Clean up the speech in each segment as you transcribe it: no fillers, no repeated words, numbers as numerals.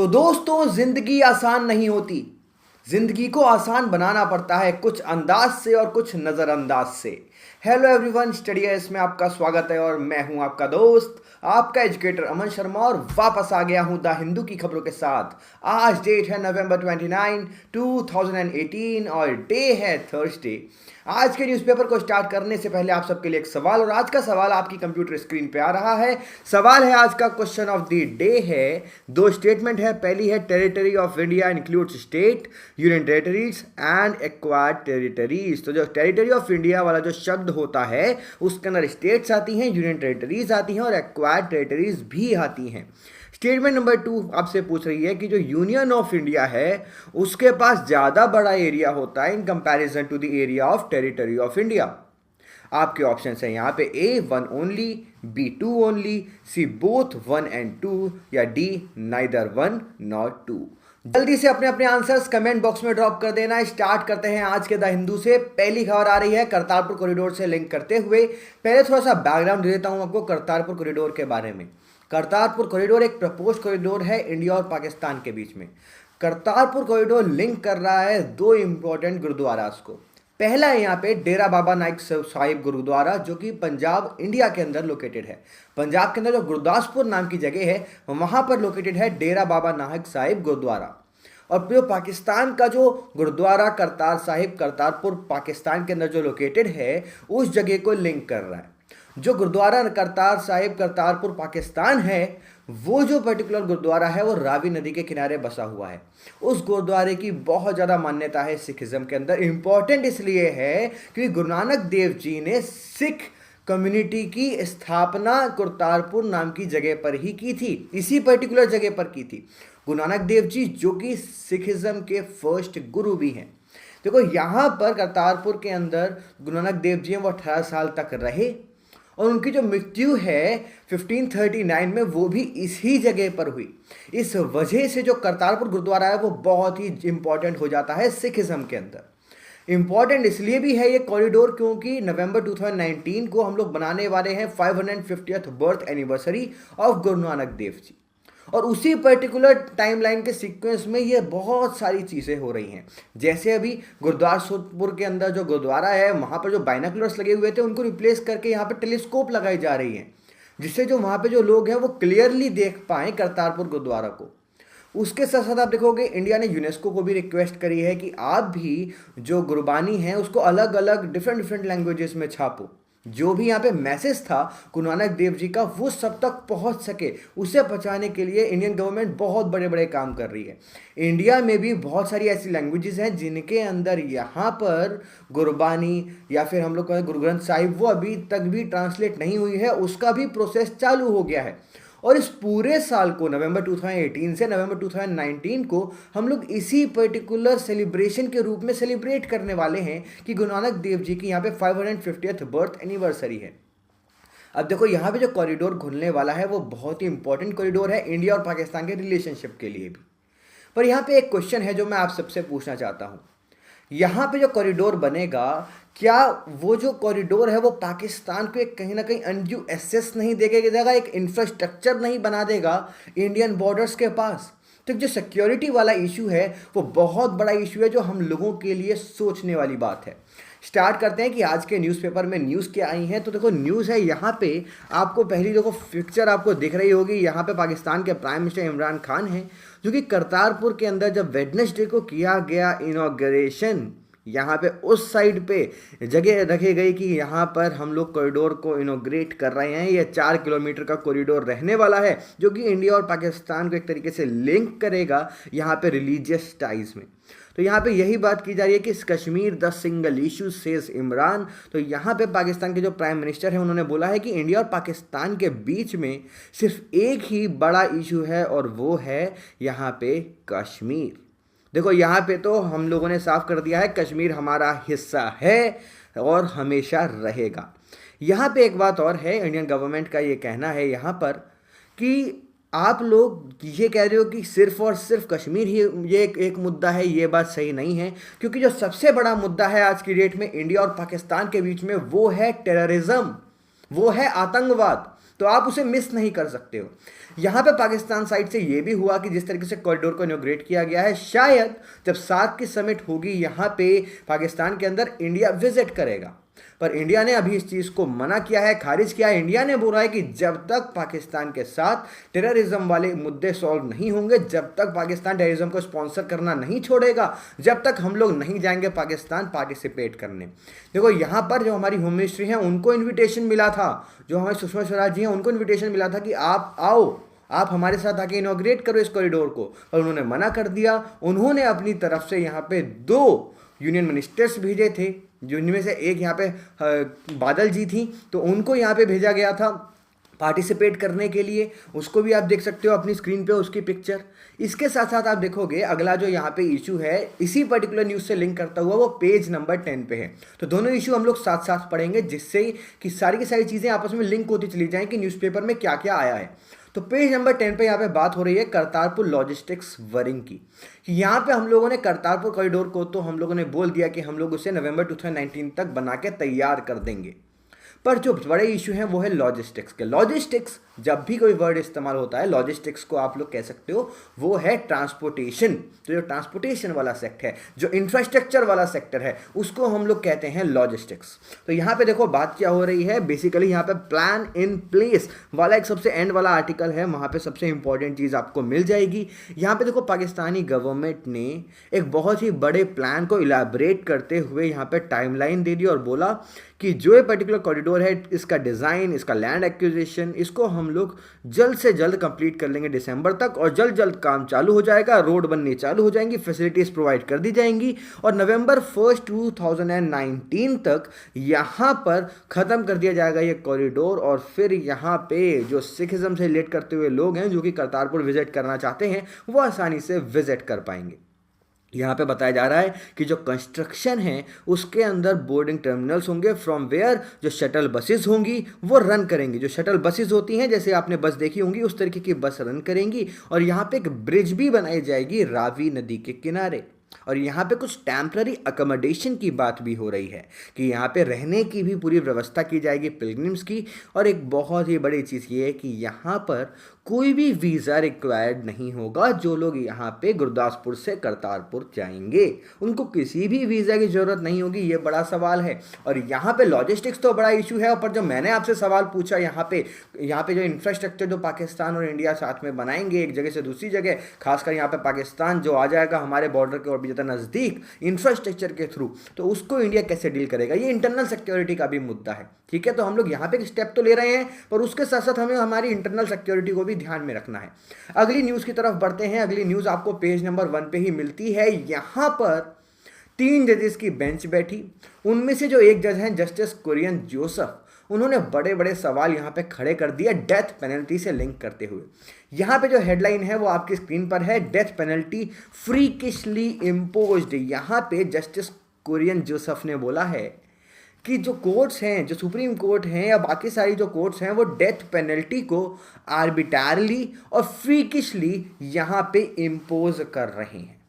तो दोस्तों, जिंदगी आसान नहीं होती। जिंदगी को आसान बनाना पड़ता है कुछ अंदाज से और कुछ नजरअंदाज से। हेलो एवरीवन, स्टडीज में आपका स्वागत है और मैं हूं आपका दोस्त, आपका एजुकेटर अमन शर्मा, और वापस आ गया हूं द हिंदू की खबरों के साथ। आज डेट है नवंबर 29, 2018 और डे है थर्सडे। आज के न्यूज़पेपर को स्टार्ट करने से पहले आप सबके लिए एक सवाल, और आज का सवाल आपकी कंप्यूटर स्क्रीन पे आ रहा है। सवाल है, आज का क्वेश्चन ऑफ द डे है, दो स्टेटमेंट है। पहली है, territory of India includes state, union territories and acquired territories. तो जो टेरिटरी ऑफ इंडिया वाला जो शब्द होता है उसके अंदर स्टेट्स आती हैं, यूनियन टेरिटरीज आती हैं और एक्वायर्ड टेरिटरीज भी आती हैं। स्टेटमेंट नंबर 2 आपसे पूछ रही है कि जो यूनियन ऑफ इंडिया है उसके पास ज्यादा बड़ा एरिया होता है in comparison to the area of territory of India. आपके ऑप्शन है यहाँ पे A 1 only, B 2 only, C both 1 and 2 या डी नाइदर 1 nor 2। जल्दी से अपने अपने आंसर्स कमेंट बॉक्स में ड्रॉप कर देना। स्टार्ट करते हैं आज के द हिंदू से। पहली खबर आ रही है करतारपुर कॉरिडोर से लिंक करते हुए। पहले थोड़ा सा बैकग्राउंड दे देता हूं आपको करतारपुर कॉरिडोर के बारे में। करतारपुर कॉरिडोर एक प्रपोज कॉरिडोर है इंडिया और पाकिस्तान के बीच में। करतारपुर कॉरिडोर लिंक कर रहा है दो इंपॉर्टेंट गुरुद्वारास को। पहला है यहाँ पे डेरा बाबा नानक साहिब गुरुद्वारा, जो कि पंजाब इंडिया के अंदर लोकेटेड है। पंजाब के अंदर जो गुरदासपुर नाम की जगह है वहां पर लोकेटेड है डेरा बाबा नानक साहिब गुरुद्वारा। और जो पाकिस्तान का जो गुरुद्वारा करतार साहिब करतारपुर पाकिस्तान के अंदर जो लोकेटेड है उस जगह को लिंक कर रहा है। जो गुरुद्वारा करतार साहिब करतारपुर पाकिस्तान है वो जो पर्टिकुलर गुरुद्वारा है वो रावी नदी के किनारे बसा हुआ है। उस गुरुद्वारे की बहुत ज़्यादा मान्यता है सिखिज्म के अंदर। इंपॉर्टेंट इसलिए है क्योंकि गुरु नानक देव जी ने सिख कम्युनिटी की स्थापना करतारपुर नाम की जगह पर ही की थी, इसी पर्टिकुलर जगह पर की थी। गुरु नानक देव जी जो कि सिखिज्म के फर्स्ट गुरु भी हैं। देखो यहाँ पर करतारपुर के अंदर गुरु नानक देव जी हैं, वो 18 साल तक रहे और उनकी जो मृत्यु है 1539 में वो भी इसी जगह पर हुई। इस वजह से जो करतारपुर गुरुद्वारा है वो बहुत ही इंपॉर्टेंट हो जाता है सिखिज्म के अंदर। इंपॉर्टेंट इसलिए भी है ये कॉरिडोर क्योंकि नवंबर 2019 को हम लोग बनाने वाले हैं 550th birth anniversary of Guru Nanak Dev ji. और उसी पर्टिकुलर टाइमलाइन के सीक्वेंस में ये बहुत सारी चीज़ें हो रही हैं। जैसे अभी गुरुदासपुर के अंदर जो गुरुद्वारा है वहाँ पर जो बाइनोकुलर्स लगे हुए थे उनको रिप्लेस करके यहाँ पर टेलीस्कोप लगाई जा रही हैं, जिससे जो वहाँ पे जो लोग हैं वो क्लियरली देख पाएँ करतारपुर गुरुद्वारा को। उसके साथ साथ आप देखोगे इंडिया ने यूनेस्को को भी रिक्वेस्ट करी है कि आप भी जो गुरबानी है उसको अलग अलग डिफरेंट लैंग्वेजेस में छापो। जो भी यहाँ पे मैसेज था गुरु नानक देव जी का वो सब तक पहुँच सके, उसे पहुँचाने के लिए इंडियन गवर्नमेंट बहुत बड़े बड़े काम कर रही है। इंडिया में भी बहुत सारी ऐसी लैंग्वेजेस हैं जिनके अंदर यहाँ पर गुरबानी या फिर हम लोग कहें गुरु ग्रंथ साहिब वो अभी तक भी ट्रांसलेट नहीं हुई है, उसका भी प्रोसेस चालू हो गया है। और इस पूरे साल को नवंबर 2018 से नवंबर 2019 को हम लोग इसी पर्टिकुलर सेलिब्रेशन के रूप में सेलिब्रेट करने वाले हैं कि गुरु नानक देव जी की यहाँ पे 550th बर्थ एनिवर्सरी है। अब देखो यहाँ पे जो कॉरिडोर खुलने वाला है वो बहुत ही इंपॉर्टेंट कॉरिडोर है इंडिया और पाकिस्तान के रिलेशनशिप के लिए भी। पर यहाँ पे एक क्वेश्चन है जो मैं आप सबसे पूछना चाहता हूँ। यहाँ पे जो कॉरिडोर बनेगा, क्या वो जो कॉरिडोर है वो पाकिस्तान को एक कहीं ना कहीं अनड्यू एक्सेस नहीं देगा, एक इंफ्रास्ट्रक्चर नहीं बना देगा इंडियन बॉर्डर्स के पास? तो जो सिक्योरिटी वाला इशू है वो बहुत बड़ा इशू है जो हम लोगों के लिए सोचने वाली बात है। स्टार्ट करते हैं कि आज के न्यूज़पेपर में न्यूज़ क्या आई हैं। तो देखो न्यूज़ है यहाँ पे, आपको पहली देखो पिक्चर आपको दिख रही होगी। यहाँ पे पाकिस्तान के प्राइम मिनिस्टर इमरान खान हैं जो कि करतारपुर के अंदर जब वेडनेसडे को किया गया इनॉग्रेशन, यहाँ पे उस साइड पे जगह रखी गई कि यहाँ पर हम लोग कॉरिडोर को इनॉग्रेट कर रहे हैं। ये 4 किलोमीटर का कॉरिडोर रहने वाला है जो कि इंडिया और पाकिस्तान को एक तरीके से लिंक करेगा यहाँ पे रिलीजियस टाइज में। तो यहाँ पे यही बात की जा रही है कि Kashmir the single issue says Imran. तो यहाँ पे पाकिस्तान के जो प्राइम मिनिस्टर हैं उन्होंने बोला है कि इंडिया और पाकिस्तान के बीच में सिर्फ एक ही बड़ा इशू है और वो है यहाँ पे कश्मीर। देखो यहाँ पे तो हम लोगों ने साफ कर दिया है कश्मीर हमारा हिस्सा है और हमेशा रहेगा। यहाँ पे एक बात और है, इंडियन गवर्नमेंट का ये कहना है यहाँ पर कि आप लोग ये कह रहे हो कि सिर्फ और सिर्फ कश्मीर ही ये एक मुद्दा है, ये बात सही नहीं है। क्योंकि जो सबसे बड़ा मुद्दा है आज की डेट में इंडिया और पाकिस्तान के बीच में वो है टेररिज्म, वो है आतंकवाद। तो आप उसे मिस नहीं कर सकते हो। यहाँ पे पाकिस्तान साइड से ये भी हुआ कि जिस तरीके से कॉरिडोर को इनॉग्रेट किया गया है, शायद जब सार्क की समिट होगी यहाँ पे पाकिस्तान के अंदर, इंडिया विजिट करेगा। पर इंडिया ने अभी इस चीज़ को मना किया है, खारिज किया है। इंडिया ने बोला है कि जब तक पाकिस्तान के साथ टेररिज्म वाले मुद्दे सॉल्व नहीं होंगे, जब तक पाकिस्तान टेररिज्म को स्पॉन्सर करना नहीं छोड़ेगा, जब तक हम लोग नहीं जाएंगे पाकिस्तान पार्टिसिपेट करने। देखो यहाँ पर जो हमारी होम मिनिस्ट्री है उनको इन्विटेशन मिला था, जो हमारे सुषमा स्वराज जी हैं उनको इन्विटेशन मिला था कि आप आओ, आप हमारे साथ आके इनॉग्रेट करो इस कॉरिडोर को, और उन्होंने मना कर दिया। उन्होंने अपनी तरफ से यहाँ पे 2 यूनियन मिनिस्टर्स भेजे थे, जिनमें से एक यहाँ पे बादल जी थी, तो उनको यहाँ पे भेजा गया था पार्टिसिपेट करने के लिए। उसको भी आप देख सकते हो अपनी स्क्रीन पे उसकी पिक्चर। इसके साथ साथ आप देखोगे अगला जो यहाँ पे इशू है इसी पर्टिकुलर न्यूज़ से लिंक करता हुआ, वो पेज नंबर 10 पे है। तो दोनों इशू हम लोग साथ साथ पढ़ेंगे, जिससे कि सारी की सारी चीज़ें आपस में लिंक होती चली जाएं कि न्यूज़पेपर में क्या क्या आया है। तो पेज नंबर 10 पे यहाँ पे बात हो रही है करतारपुर लॉजिस्टिक्स वरिंग की, कि यहाँ पे हम लोगों ने करतारपुर कॉरिडोर को तो हम लोगों ने बोल दिया कि हम लोग उसे नवंबर 2019 तक बना के तैयार कर देंगे। पर जो बड़े इशू हैं वो है लॉजिस्टिक्स के। लॉजिस्टिक्स, जब भी कोई वर्ड इस्तेमाल होता है लॉजिस्टिक्स को आप लोग कह सकते हो वो है ट्रांसपोर्टेशन। तो जो ट्रांसपोर्टेशन वाला सेक्टर है, जो इंफ्रास्ट्रक्चर वाला सेक्टर है, उसको हम लोग कहते हैं लॉजिस्टिक्स। तो यहाँ पे देखो बात क्या हो रही है, बेसिकली यहाँ पे प्लान इन प्लेस वाला एक सबसे एंड वाला आर्टिकल है, वहाँ पे सबसे इंपॉर्टेंट चीज़ आपको मिल जाएगी। यहाँ पे देखो पाकिस्तानी गवर्नमेंट ने एक बहुत ही बड़े प्लान को इलाबरेट करते हुए यहाँ पे टाइमलाइन दे दी और बोला कि जो ये पर्टिकुलर कॉरिडोर है, इसका डिज़ाइन, इसका लैंड एक्विजिशन, इसको हम लोग जल्द से जल्द कंप्लीट कर लेंगे दिसंबर तक, और जल्द जल्द काम चालू हो जाएगा, रोड बनने चालू हो जाएंगी, फैसिलिटीज़ प्रोवाइड कर दी जाएंगी, और नवंबर 1 2019 तक यहाँ पर ख़त्म कर दिया जाएगा ये कॉरिडोर। और फिर यहाँ पे जो सिखिज़म से रिलेट करते हुए लोग हैं जो कि करतारपुर विजिट करना चाहते हैं, वो आसानी से विजिट कर पाएंगे। यहाँ पे बताया जा रहा है कि जो कंस्ट्रक्शन है उसके अंदर बोर्डिंग टर्मिनल्स होंगे, फ्रॉम वेयर जो शटल बसेस होंगी वो रन करेंगी। जो शटल बसेस होती हैं, जैसे आपने बस देखी होंगी, उस तरीके की बस रन करेंगी। और यहाँ पे एक ब्रिज भी बनाई जाएगी रावी नदी के किनारे। और यहाँ पे कुछ टेम्पररी अकोमोडेशन की बात भी हो रही है कि यहाँ पे रहने की भी पूरी व्यवस्था की जाएगी पिलग्रिम्स की। और एक बहुत ही बड़ी चीज़ ये है कि यहाँ पर कोई भी वीज़ा रिक्वायर्ड नहीं होगा। जो लोग यहाँ पे गुरदासपुर से करतारपुर जाएंगे उनको किसी भी वीज़ा की ज़रूरत नहीं होगी। ये बड़ा सवाल है। और यहाँ पे लॉजिस्टिक्स तो बड़ा इशू है, पर जो मैंने आपसे सवाल पूछा, यहाँ पे जो इंफ्रास्ट्रक्चर जो पाकिस्तान और इंडिया साथ में बनाएंगे एक जगह से दूसरी जगह, खासकर यहाँ पे पाकिस्तान जो आ जाएगा हमारे बॉर्डर के और भी ज़्यादा नज़दीक इंफ्रास्ट्रक्चर के थ्रू, तो उसको इंडिया कैसे डील करेगा, ये इंटरनल सिक्योरिटी का भी मुद्दा है। ठीक है, तो हम लोग यहाँ पे एक स्टेप तो ले रहे हैं, पर उसके साथ साथ हमें हमारी इंटरनल सिक्योरिटी को भी ध्यान में रखना है। अगली न्यूज़ की तरफ बढ़ते हैं। अगली न्यूज़ आपको पेज नंबर 1 पे ही मिलती है। यहाँ पर 3 जजेस की बेंच बैठी। उनमें से जो एक जज हैं जस्टिस कुरियन जोसेफ, उन्होंने बड़े बड़े सवाल यहाँ पे खड़े कर दिए डेथ पेनल्टी से लिंक करते हुए। यहाँ पे जो हेडलाइन है वो आपकी स्क्रीन पर है, डेथ पेनल्टी फ्रीकिशली इम्पोज्ड। यहाँ पे जस्टिस कुरियन जोसेफ ने बोला है कि जो कोर्ट्स हैं, जो सुप्रीम कोर्ट हैं या बाकी सारी जो कोर्ट्स हैं, वो डेथ पेनल्टी को आर्बिट्ररली और फ्रीकिशली यहाँ पे इम्पोज कर रहे हैं।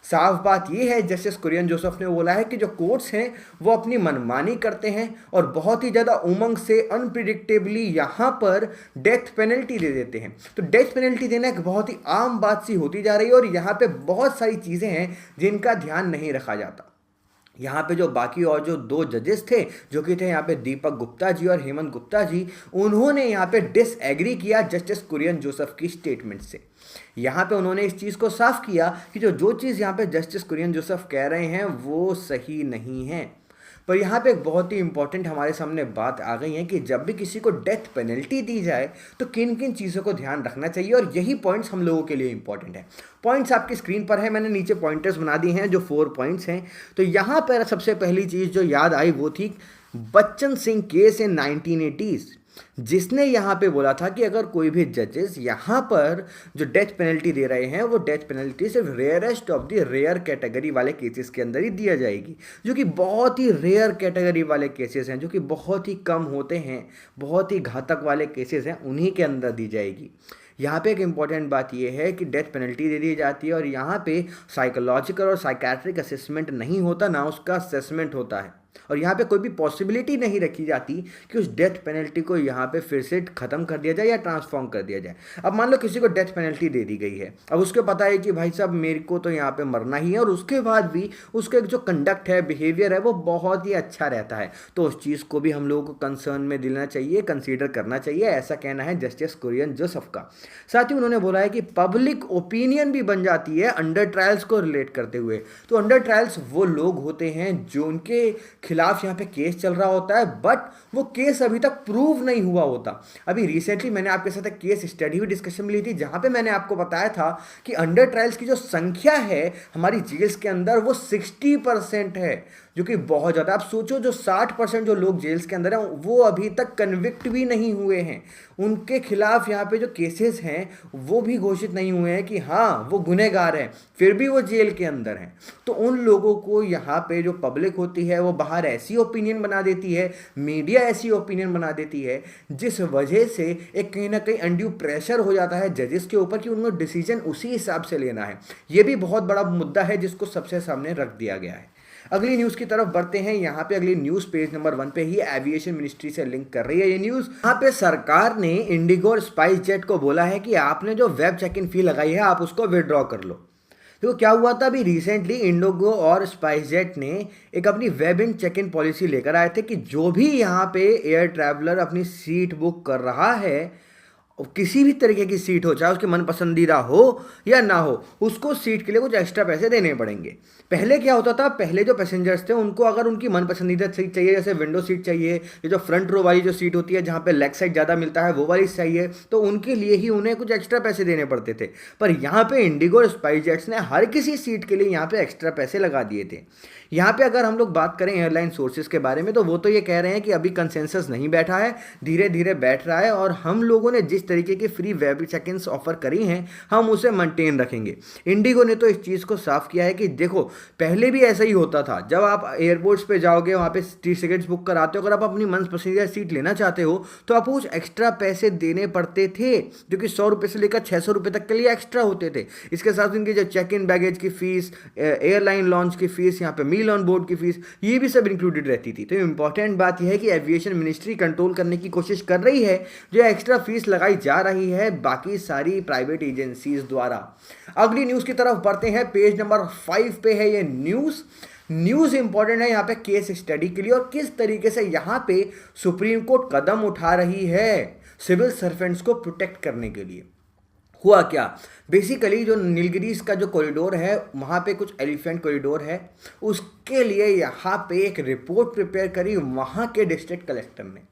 साफ बात यह है, जस्टिस कुरियन जोसेफ ने बोला है कि जो कोर्ट्स हैं वो अपनी मनमानी करते हैं और बहुत ही ज़्यादा उमंग से अनप्रिडिक्टेबली यहाँ पर डेथ पेनल्टी दे देते हैं। तो डेथ पेनल्टी देना एक बहुत ही आम बात सी होती जा रही है और यहाँ पे बहुत सारी चीज़ें हैं जिनका ध्यान नहीं रखा जाता। यहाँ पे जो बाकी और जो 2 जजेस थे, जो कि थे यहाँ पे दीपक गुप्ता जी और हेमंत गुप्ता जी, उन्होंने यहाँ पे डिसएग्री किया जस्टिस कुरियन जोसेफ की स्टेटमेंट से। यहाँ पे उन्होंने इस चीज़ को साफ किया कि जो चीज़ यहाँ पे जस्टिस कुरियन जोसेफ कह रहे हैं वो सही नहीं है। पर यहाँ पे एक बहुत ही इंपॉर्टेंट हमारे सामने बात आ गई है कि जब भी किसी को डेथ पेनल्टी दी जाए तो किन किन चीज़ों को ध्यान रखना चाहिए, और यही पॉइंट्स हम लोगों के लिए इंपॉर्टेंट है। पॉइंट्स आपकी स्क्रीन पर है, मैंने नीचे पॉइंटर्स बना दिए हैं जो 4 पॉइंट्स हैं। तो यहाँ पर सबसे पहली चीज़ जो याद आई वो थी Bachchan Singh case in 1980s, जिसने यहाँ पे बोला था कि अगर कोई भी जजेस यहाँ पर जो डेथ पेनल्टी दे रहे हैं वो डेथ पेनल्टी सिर्फ rarest of the rare category वाले केसेस के अंदर ही दिया जाएगी, जो कि बहुत ही रेयर कैटेगरी वाले केसेस हैं, जो कि बहुत ही कम होते हैं, बहुत ही घातक वाले केसेस हैं, उन्हीं के अंदर दी जाएगी। यहाँ पे एक इम्पॉर्टेंट बात यह है कि डेथ पेनल्टी दे दी जाती है और यहाँ पे साइकोलॉजिकल और साइकेट्रिक असेसमेंट नहीं होता, ना उसका असेसमेंट होता है। और यहाँ पे कोई भी पॉसिबिलिटी नहीं रखी जाती कि उस डेथ पेनल्टी को यहाँ पे फिर से ख़त्म कर दिया जाए या ट्रांसफॉर्म कर दिया जाए। अब मान लो किसी को डेथ पेनल्टी दे दी गई है, अब उसको पता है कि भाई साहब मेरे को तो यहाँ पे मरना ही है, और उसके बाद भी उसका एक जो कंडक्ट है, बिहेवियर है, वो बहुत ही अच्छा रहता है, तो उस चीज़ को भी हम लोगों को कंसर्न में लेना चाहिए, कंसीडर करना चाहिए। ऐसा कहना है जस्टिस कुरियन जोसेफ का। साथ ही उन्होंने बोला है कि पब्लिक ओपिनियन भी बन जाती है अंडर ट्रायल्स को रिलेट करते हुए। तो अंडर ट्रायल्स वो लोग होते हैं जो उनके खिलाफ यहाँ पे केस चल रहा होता है, बट वो केस अभी तक प्रूव नहीं हुआ होता। अभी रिसेंटली मैंने आपके साथ एक केस स्टडी हुई डिस्कशन में ली थी, जहां पे मैंने आपको बताया था कि अंडर ट्रायल्स की जो संख्या है हमारी जेल्स के अंदर वो 60% है, जो कि बहुत ज़्यादा। आप सोचो जो 60% जो लोग जेल्स के अंदर हैं वो अभी तक कन्विक्ट भी नहीं हुए हैं, उनके खिलाफ यहाँ पे जो केसेस हैं वो भी घोषित नहीं हुए हैं कि हाँ वो गुनहगार हैं, फिर भी वो जेल के अंदर हैं। तो उन लोगों को यहाँ पे जो पब्लिक होती है वो बाहर ऐसी ओपिनियन बना देती है, मीडिया ऐसी ओपिनियन बना देती है, जिस वजह से एक कहीं ना कहीं अनड्यू प्रेशर हो जाता है जजेस के ऊपर कि उनको डिसीजन उसी हिसाब से लेना है। ये भी बहुत बड़ा मुद्दा है जिसको सबसे सामने रख दिया गया है। अगली न्यूज़ की तरफ बढ़ते हैं। यहाँ पे अगली न्यूज़ पेज नंबर 1 पे ही एविएशन मिनिस्ट्री से लिंक कर रही है ये न्यूज़। यहाँ पे सरकार ने इंडिगो और स्पाइस जेट को बोला है कि आपने जो वेब चेक इन फी लगाई है आप उसको विड्रॉ कर लो। तो क्या हुआ था, अभी रिसेंटली इंडिगो और स्पाइस जेट ने एक अपनी web in check in policy लेकर आए थे कि जो भी यहाँ पे एयर ट्रैवलर अपनी सीट बुक कर रहा है, किसी भी तरीके की सीट हो, चाहे उसकी मन पसंदीदा हो या ना हो, उसको सीट के लिए कुछ एक्स्ट्रा पैसे देने पड़ेंगे। पहले क्या होता था, पहले जो पैसेंजर्स थे उनको अगर उनकी मन पसंदीदा सीट चाहिए, जैसे विंडो सीट चाहिए, ये जो फ्रंट रो वाली जो सीट होती है जहाँ पे लेग साइड ज़्यादा मिलता है वो वाली चाहिए, तो उनके लिए ही उन्हें कुछ एक्स्ट्रा पैसे देने पड़ते थे। पर यहाँ पे इंडिगो और स्पाइस जेट्स ने हर किसी सीट के लिए यहाँ पे एक्स्ट्रा पैसे लगा दिए थे। यहाँ पे अगर हम लोग बात करें एयरलाइन सोर्सेज के बारे में, तो वो तो ये कह रहे हैं कि अभी कंसेंसस नहीं बैठा है, धीरे धीरे बैठ रहा है, और हम लोगों ने जिस तरीके की free web check in offer करी हैं हम उसे मेंटेन रखेंगे। इंडिगो ने तो इस चीज़ को साफ किया है कि देखो पहले भी ऐसा ही होता था, जब आप एयरपोर्ट्स पे जाओगे वहाँ पे टिकट्स बुक कराते हो, अगर आप अपनी मन पसंदीदा सीट लेना चाहते हो तो आपको कुछ एक्स्ट्रा पैसे देने पड़ते थे, जो कि 100 रुपये से लेकर 600 रुपये तक के लिए एक्स्ट्रा होते थे। इसके साथ उनकी जो चेक इन बैगेज की फीस, एयरलाइन लॉन्च की फीस, यहाँ पे मील ऑन बोर्ड की फीस, ये भी सब इंक्लूडेड रहती थी। तो इंपॉर्टेंट बात यह है कि एविएशन मिनिस्ट्री कंट्रोल करने की कोशिश कर रही है जो एक्स्ट्रा फीस लगाई जा रही है बाकी सारी प्राइवेट एजेंसीज द्वारा। अगली न्यूज़ की तरफ बढ़ते हैं। पेज नंबर 5 पे है ये न्यूज़ इंपॉर्टेंट है यहाँ पे केस स्टडी के लिए, और किस तरीके से यहाँ पे सुप्रीम कोर्ट कदम उठा रही है सिविल सर्वेंट्स को प्रोटेक्ट करने के लिए। हुआ क्या, बेसिकली जो नीलगिरीज का जो कॉरिडोर है वहाँ पे कुछ एलिफेंट कॉरिडोर है, उसके लिए यहाँ पे एक रिपोर्ट प्रिपेयर करी वहाँ के डिस्ट्रिक्ट कलेक्टर ने।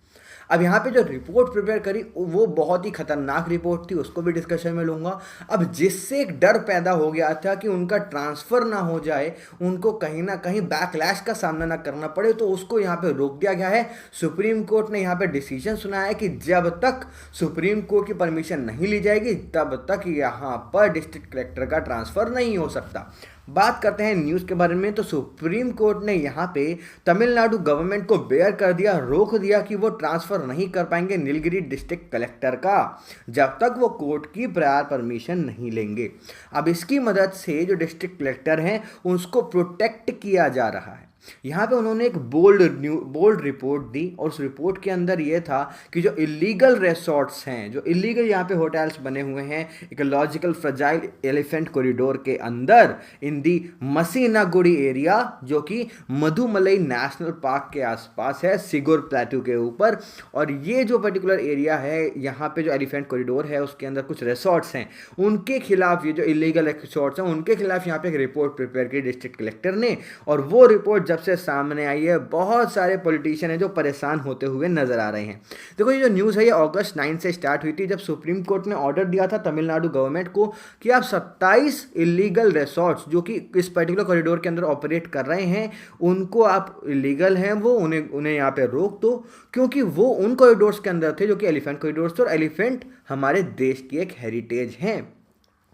अब यहाँ पे जो रिपोर्ट प्रिपेयर करी वो बहुत ही खतरनाक रिपोर्ट थी, उसको भी डिस्कशन में लूँगा। अब जिससे एक डर पैदा हो गया था कि उनका ट्रांसफ़र ना हो जाए, उनको कहीं ना कहीं बैकलैश का सामना ना करना पड़े, तो उसको यहाँ पे रोक दिया गया है। सुप्रीम कोर्ट ने यहाँ पे डिसीजन सुनाया है कि जब तक सुप्रीम कोर्ट की परमिशन नहीं ली जाएगी तब तक यहाँ पर डिस्ट्रिक्ट कलेक्टर का ट्रांसफ़र नहीं हो सकता। बात करते हैं न्यूज़ के बारे में, तो सुप्रीम कोर्ट ने यहाँ पे तमिलनाडु गवर्नमेंट को बेयर कर दिया, रोक दिया कि वो ट्रांसफ़र नहीं कर पाएंगे नीलगिरी डिस्ट्रिक्ट कलेक्टर का जब तक वो कोर्ट की प्रायर परमिशन नहीं लेंगे। अब इसकी मदद से जो डिस्ट्रिक्ट कलेक्टर हैं उसको प्रोटेक्ट किया जा रहा है। यहाँ पे उन्होंने एक बोल्ड रिपोर्ट दी, और उस रिपोर्ट के अंदर ये था कि जो इलीगल रिसोर्ट्स हैं, जो इलीगल यहाँ पे होटल्स बने हुए हैं इकोलॉजिकल फ्रजाइल एलिफेंट कॉरिडोर के अंदर इन दी मसीनागुड़ी एरिया, जो कि मधुमलई नेशनल पार्क के आसपास है, सिगुर प्लेटू के ऊपर। और ये जो पर्टिकुलर एरिया है यहाँ पे जो एलिफेंट कॉरिडोर है उसके अंदर कुछ रिसोर्ट्स हैं, उनके खिलाफ, ये जो इलीगल रिसोर्ट्स हैं उनके खिलाफ यहाँ पे एक रिपोर्ट प्रिपेयर की डिस्ट्रिक्ट कलेक्टर ने। और वो रिपोर्ट जब से सामने आई है बहुत सारे पॉलिटिशियन हैं जो परेशान होते हुए नजर आ रहे हैं। देखो ये जो न्यूज़ है ये अगस्त 9 से स्टार्ट हुई थी, जब सुप्रीम कोर्ट ने ऑर्डर दिया था तमिलनाडु गवर्नमेंट को कि आप 27 इलीगल रिसोर्ट्स जो कि इस पर्टिकुलर कॉरिडोर के अंदर ऑपरेट कर रहे हैं, उनको आप इलीगल हैं वो उन्हें यहाँ पे रोक दो, क्योंकि वो उन कॉरिडोर्स के अंदर थे जो कि एलिफेंट कॉरिडोर्स थे, और एलिफेंट हमारे देश की एक हेरिटेज हैं।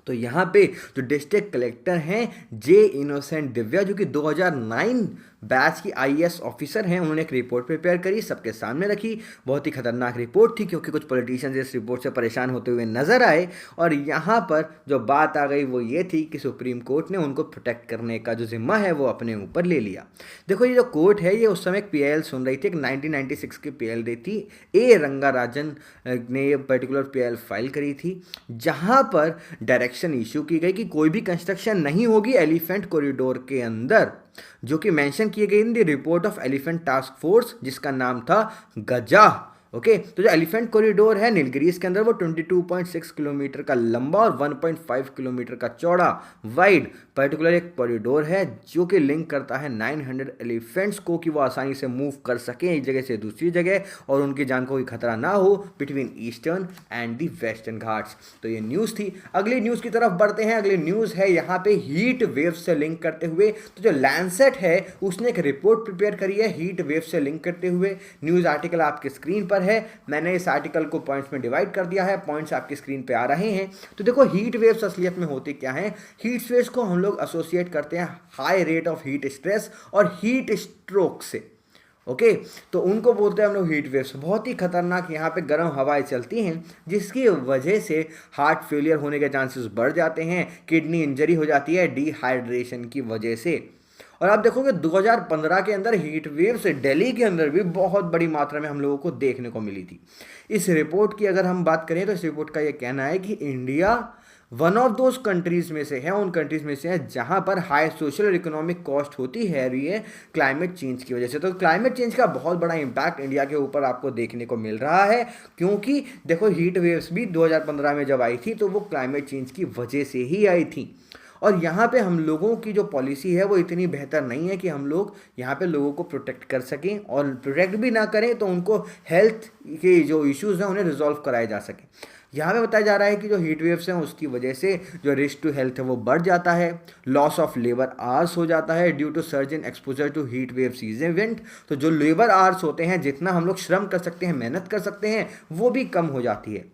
तो यहाँ पे जो डिस्ट्रिक्ट कलेक्टर हैं जे इनोसेंट दिव्या, जो कि 2009 बैच की आईएएस ऑफिसर हैं, उन्होंने एक रिपोर्ट प्रिपेयर करी, सबके सामने रखी। बहुत ही खतरनाक रिपोर्ट थी क्योंकि कुछ पॉलिटिशियंस इस रिपोर्ट से परेशान होते हुए नजर आए। और यहाँ पर जो बात आ गई वो ये थी कि सुप्रीम कोर्ट ने उनको प्रोटेक्ट करने का जो जिम्मा है वो अपने ऊपर ले लिया। देखो, ये जो कोर्ट है ये उस समय एक पीएल सुन रही थी, एक 1996 की पीएल दी थी। ए रंगाराजन ने ये पर्टिकुलर पीएल फाइल करी थी, जहाँ पर डायरेक्शन इशू की गई कि कोई भी कंस्ट्रक्शन नहीं होगी एलिफेंट कॉरिडोर के अंदर, जो कि मेंशन किए गए in the report of elephant task force, जिसका नाम था गजा। ओके, तो जो एलिफेंट कॉरिडोर है नीलगिरीज के अंदर वो 22.6 किलोमीटर का लंबा और 1.5 किलोमीटर का चौड़ा वाइड पर्टिकुलर एक कॉरिडोर है, जो कि लिंक करता है 900 एलिफेंट्स को कि वो आसानी से मूव कर सकें एक जगह से दूसरी जगह और उनकी जान को कोई खतरा ना हो between eastern and the western Ghats. तो ये न्यूज़ थी। अगली न्यूज़ की तरफ बढ़ते हैं। अगली न्यूज़ है यहाँ पे हीट वेव से लिंक करते हुए। तो जो लैंसेट है उसने एक रिपोर्ट प्रिपेयर करी है हीट वेव से लिंक करते हुए। न्यूज़ आर्टिकल आपके स्क्रीन पर है, मैंने इस आर्टिकल को पॉइंट्स में डिवाइड कर दिया है, पॉइंट्स आपकी स्क्रीन पे आ रहे हैं। तो देखो, हीट वेव्स असलियत में होती क्या है। हीट वेव्स को हम लोग एसोसिएट करते हैं high rate of heat stress और हीट स्ट्रोक से। ओके, तो उनको बोलते हैं हम लोग हीट वेव्स। बहुत ही खतरनाक यहाँ पे गर्म हवाएं चलती हैं, जिसकी वजह से हार्ट फेलियर होने के चांसेस बढ़ जाते हैं, किडनी इंजरी हो जाती है डिहाइड्रेशन की वजह से। और आप देखोगे 2015 के अंदर हीट वेव से दिल्ली के अंदर भी बहुत बड़ी मात्रा में हम लोगों को देखने को मिली थी। इस रिपोर्ट की अगर हम बात करें तो इस रिपोर्ट का ये कहना है कि India one of those countries में से है, उन कंट्रीज में से है जहां पर हाई सोशल और इकोनॉमिक कॉस्ट होती है ये क्लाइमेट चेंज की वजह से। तो क्लाइमेट चेंज का बहुत बड़ा इंपैक्ट इंडिया के ऊपर आपको देखने को मिल रहा है, क्योंकि देखो हीट वेव्स भी 2015 में जब आई थी तो वो क्लाइमेट चेंज की वजह से ही आई थी। और यहाँ पे हम लोगों की जो पॉलिसी है वो इतनी बेहतर नहीं है कि हम लोग यहाँ पे लोगों को प्रोटेक्ट कर सकें, और प्रोटेक्ट भी ना करें तो उनको हेल्थ के जो इश्यूज़ हैं उन्हें रिजॉल्व कराए जा सकें। यहाँ पे बताया जा रहा है कि जो हीट वेव्स हैं उसकी वजह से जो रिस्क टू हेल्थ है वो बढ़ जाता है, लॉस ऑफ लेबर आवर्स हो जाता है due to surge in exposure to heat wave season event. तो जो लेबर आवर्स होते हैं, जितना हम लोग श्रम कर सकते हैं, मेहनत कर सकते हैं, वो भी कम हो जाती है।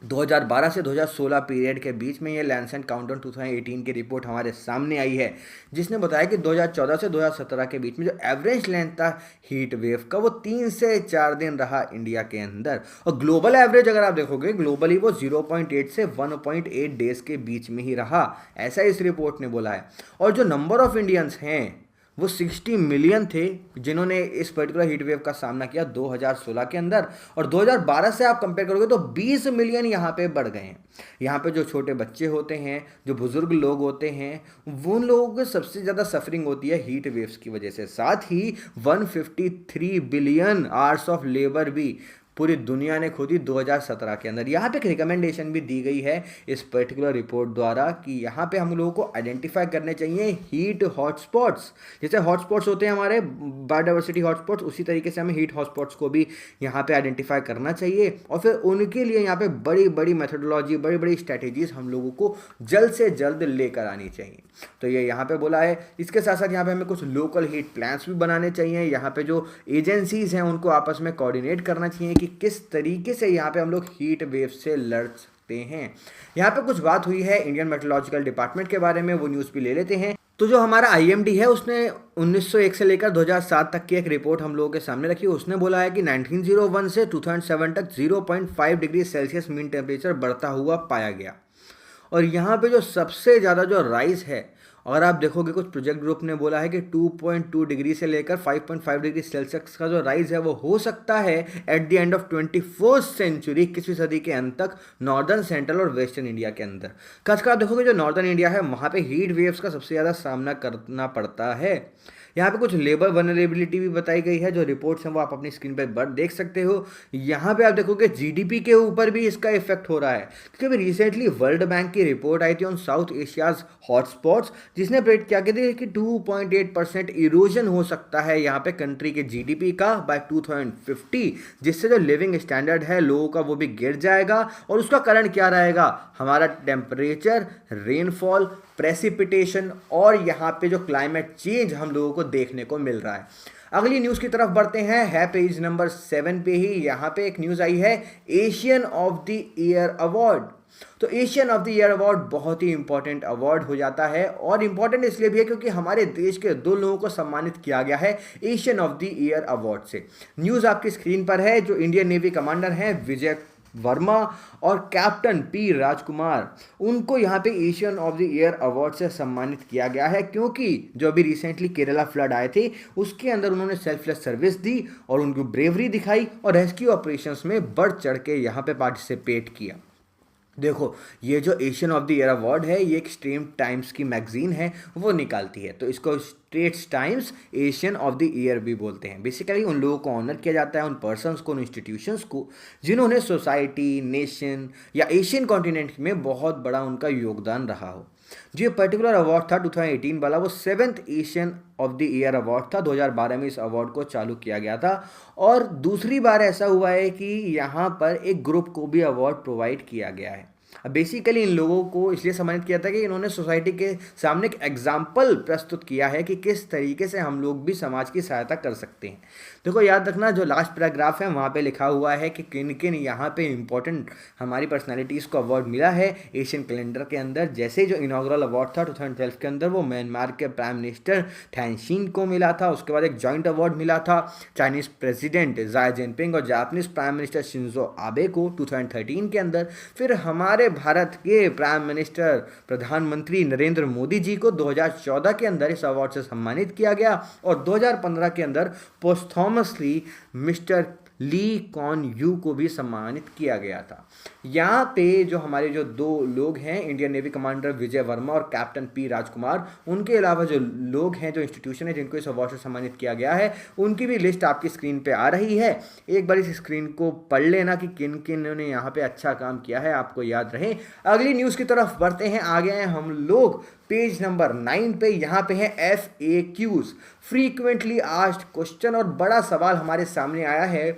2012 से 2016 पीरियड के बीच में ये लैंसेट काउंटडाउन 2018 की रिपोर्ट हमारे सामने आई है, जिसने बताया कि 2014 से 2017 के बीच में जो एवरेज लेंथ था हीट वेव का वो 3 से 4 दिन रहा इंडिया के अंदर। और ग्लोबल एवरेज अगर आप देखोगे ग्लोबली वो 0.8 से 1.8 डेज के बीच में ही रहा, ऐसा इस रिपोर्ट ने बोला है। और जो नंबर ऑफ इंडियंस हैं वो 60 मिलियन थे जिन्होंने इस पर्टिकुलर हीट वेव का सामना किया 2016 के अंदर, और 2012 से आप कंपेयर करोगे तो 20 मिलियन यहाँ पे बढ़ गए हैं। यहाँ पे जो छोटे बच्चे होते हैं, जो बुजुर्ग लोग होते हैं, वो लोगों को सबसे ज़्यादा सफरिंग होती है हीट वेव्स की वजह से। साथ ही 153 बिलियन आवर्स ऑफ लेबर भी पूरी दुनिया ने खोदी 2017 के अंदर। यहाँ पे एक रिकमेंडेशन भी दी गई है इस पर्टिकुलर रिपोर्ट द्वारा कि यहाँ पे हम लोगों को आइडेंटिफाई करने चाहिए हीट हॉटस्पॉट्स। जैसे हॉटस्पॉट्स होते हैं हमारे बायोडाइवर्सिटी हॉटस्पॉट्स, उसी तरीके से हमें हीट हॉटस्पॉट्स को भी यहाँ पे आइडेंटिफाई करना चाहिए, और फिर उनके लिए यहाँ पे बड़ी बड़ी मेथोडोलॉजी, बड़ी बड़ी स्ट्रैटेजीज हम लोगों को जल्द से जल्द लेकर आनी चाहिए। तो ये यहाँ पे बोला है। इसके साथ साथ यहाँ पे हमें कुछ लोकल हीट प्लान्स भी बनाने चाहिए। यहाँ पे जो एजेंसीज हैं उनको आपस में कोऑर्डिनेट करना चाहिए कि किस तरीके से यहाँ पे हम लोग हीट वेव से लड़ सकते हैं। यहाँ पे कुछ बात हुई है इंडियन मेट्रोलॉजिकल डिपार्टमेंट के बारे में, वो न्यूज़ भी ले लेते हैं। तो जो हमारा आईएमडी है उसने 1901 से लेकर 2007 तक की एक रिपोर्ट हम लोगों के सामने रखी। उसने बोला है कि 1901 से 2007 तक 0.5 डिग्री सेल्सियस मीन टेम्परेचर बढ़ता हुआ पाया गया। और यहाँ पे जो सबसे ज़्यादा जो राइज है, अगर आप देखोगे कुछ प्रोजेक्ट ग्रुप ने बोला है कि 2.2 डिग्री से लेकर 5.5 डिग्री सेल्सियस का जो राइज है वो हो सकता है at the end of 21st century, 21वीं सदी के अंत तक, नॉर्दर्न, सेंट्रल और वेस्टर्न इंडिया के अंदर। खासकर आप देखोगे जो नॉर्दर्न इंडिया है वहाँ पे हीट वेव्स का सबसे ज़्यादा सामना करना पड़ता है। यहाँ पे कुछ लेबर वनरेबिलिटी भी बताई गई है, जो रिपोर्ट्स हैं वो आप अपनी स्क्रीन पर देख सकते हो। यहाँ पे आप देखोगे जीडीपी के ऊपर भी इसका इफेक्ट हो रहा है, क्योंकि रिसेंटली वर्ल्ड बैंक की रिपोर्ट आई थी ऑन साउथ एशियाज हॉटस्पॉट्स, जिसने प्रेडिक्ट क्या कहते हैं कि 2.8% इरोजन हो सकता है यहाँ पे कंट्री के जीडीपी का बाय 2050, जिससे जो लिविंग स्टैंडर्ड है लोगों का वो भी गिर जाएगा। और उसका कारण क्या रहेगा? हमारा टेम्परेचर, रेनफॉल, प्रेसिपिटेशन और यहाँ पे जो क्लाइमेट चेंज हम लोगों को देखने को मिल रहा है। अगली न्यूज़ की तरफ बढ़ते हैं, है पेज नंबर 7 पे ही। यहाँ पे एक न्यूज़ आई है Asian of the year award. तो Asian of the year award बहुत ही इंपॉर्टेंट अवार्ड हो जाता है, और इंपॉर्टेंट इसलिए भी है क्योंकि हमारे देश के 2 लोगों को सम्मानित किया गया है Asian of the year award से। न्यूज़ आपकी स्क्रीन पर है। जो इंडियन नेवी कमांडर हैं विजय वर्मा और कैप्टन पी राजकुमार, उनको यहाँ पे Asian of the year award से सम्मानित किया गया है, क्योंकि जो अभी रिसेंटली केरला फ्लड आए थे उसके अंदर उन्होंने सेल्फलेस सर्विस दी और उनकी ब्रेवरी दिखाई और रेस्क्यू ऑपरेशंस में बढ़ चढ़ के यहाँ पे पार्टिसिपेट किया। देखो, ये जो Asian of the year award है ये एक स्ट्रीम टाइम्स की मैगजीन है वो निकालती है, तो इसको Straits Times Asian of the year भी बोलते हैं। बेसिकली उन लोगों को ऑनर किया जाता है, उन पर्सन्स को, उन इंस्टीट्यूशंस को जिन्होंने सोसाइटी, नेशन या एशियन कॉन्टिनेंट में बहुत बड़ा उनका योगदान रहा हो। जो पर्टिकुलर अवार्ड था 2018 वाला, वो 7th Asian of the year award था। 2012 में इस अवार्ड को चालू किया गया था, और दूसरी बार ऐसा हुआ है कि यहाँ पर एक ग्रुप को भी अवार्ड प्रोवाइड किया गया है। अब बेसिकली इन लोगों को इसलिए सम्मानित किया था कि इन्होंने सोसाइटी के सामने एक एग्जाम्पल प्रस्तुत किया है कि किस तरीके से हम लोग भी समाज की सहायता कर सकते हैं। देखो, याद रखना जो लास्ट पैराग्राफ है वहाँ पे लिखा हुआ है कि किन किन यहाँ पे इंपॉर्टेंट हमारी पर्सनालिटीज़ को अवार्ड मिला है एशियन कैलेंडर के अंदर। जैसे जो इनॉग्रल अवार्ड था 2012 के अंदर, वो म्यांमार के प्राइम मिनिस्टर थैनशीन को मिला था। उसके बाद एक जॉइंट अवार्ड मिला था चाइनीज़ प्रेसिडेंट जाई जिनपिंग और Japanese prime minister Shinzo Abe को 2013 के अंदर। फिर हमारे भारत के प्राइम मिनिस्टर, प्रधानमंत्री नरेंद्र मोदी जी को 2014 के अंदर इस अवार्ड से सम्मानित किया गया, और 2015 के अंदर पोस्थोमसली मिस्टर ली कॉन यू को भी सम्मानित किया गया था। यहाँ पे जो हमारे जो 2 लोग हैं, इंडियन नेवी कमांडर विजय वर्मा और कैप्टन पी राजकुमार, उनके अलावा जो लोग हैं, जो इंस्टीट्यूशन है जिनको इस अवार्ड से सम्मानित किया गया है, उनकी भी लिस्ट आपकी स्क्रीन पे आ रही है। एक बार इस स्क्रीन को पढ़ लेना कि किन किन ने यहाँ पे अच्छा काम किया है, आपको याद रहे। अगली न्यूज़ की तरफ बढ़ते हैं। आगे हैं हम लोग पेज नंबर 9 पे। यहाँ पे है FAQs, फ्रीक्वेंटली आस्क्ड क्वेश्चन, और बड़ा सवाल हमारे सामने आया है